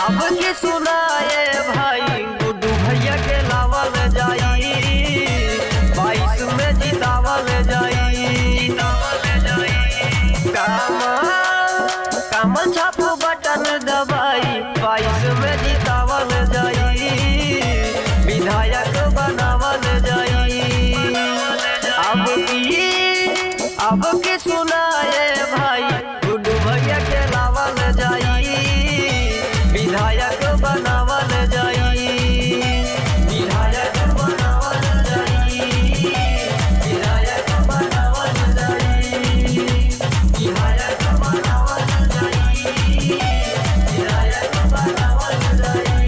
अब के सुनाए भाई गुड्डू भैया के लावल जाई 22 में जितावल जाई कामन छाप बटन दबाई 22 में जितावल जाई विधायक बनावल जाई। अब के सुनाए भाई गुड्डू भैया के लावल जाई विधायक बनावल जाई विधायक बनावल जाई विधायक बनावल जाई विधायक बनावल जाई विधायक बनावल जाई।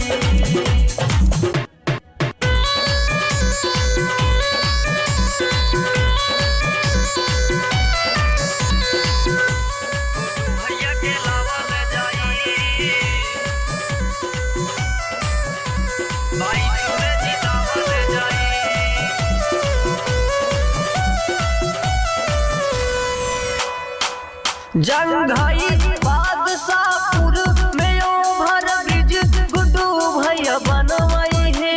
जंघई बादशाहपुर में ओवर ब्रिज गुड्डू भैया बनवाई है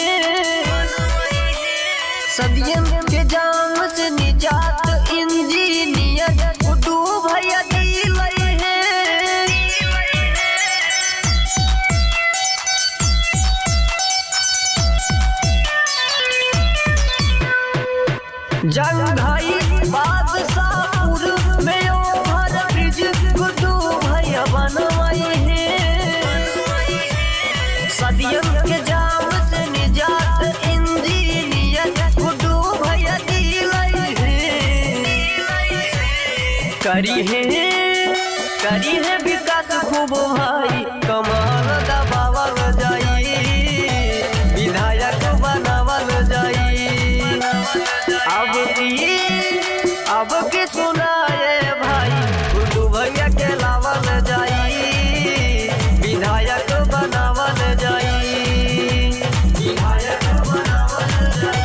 सदियन के जाम से निजात इंजीनियर गुड्डू भैया दिलाई है। जंघई बादशाहपुर में गुड्डू भैया बनवाई है सदियन के जाम से निजात इंजीनियर गुड्डू भैया दिलाई है। करी है विकास खूब भाई कमाल दबावल जाई विधायक बनावल जाई। अब के सुनाए भाई गुड्डू भैया के लावल जाई विधायक बनावल जाई विधायक बनावल जाई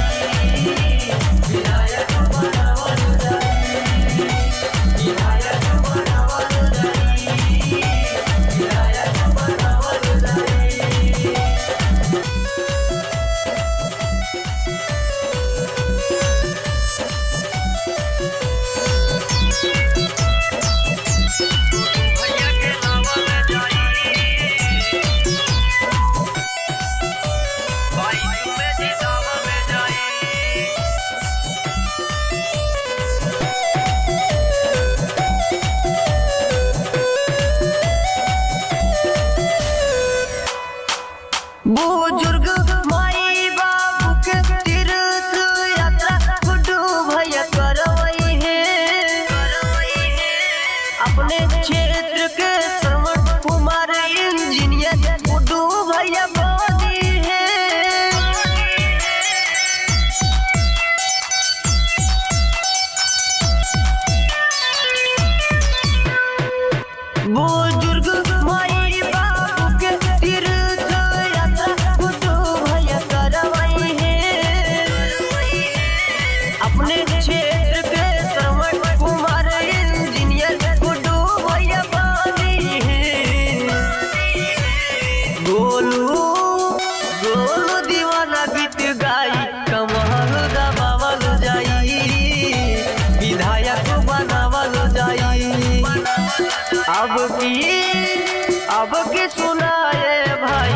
विधायक बनावल जाई विधायक बनावल जाई विधायक बनावल जाई। बुजुर्ग माई बाबू के तीर्थ यात्रा गुड्डू भैया करवाई है अपने क्षेत्र के श्रवण कुमार इंजीनियर गुड्डू भैया बनी है। बुजुर्ग माई बाबू के तीर्थ अपने क्षेत्र के श्रवण कुमार इंजीनियर गुड्डू भैया बनी है। गोलू दीवाना गीत गाई कमाल दबावल जाई विधायक बनावल जाई। अब की सुनाए भाई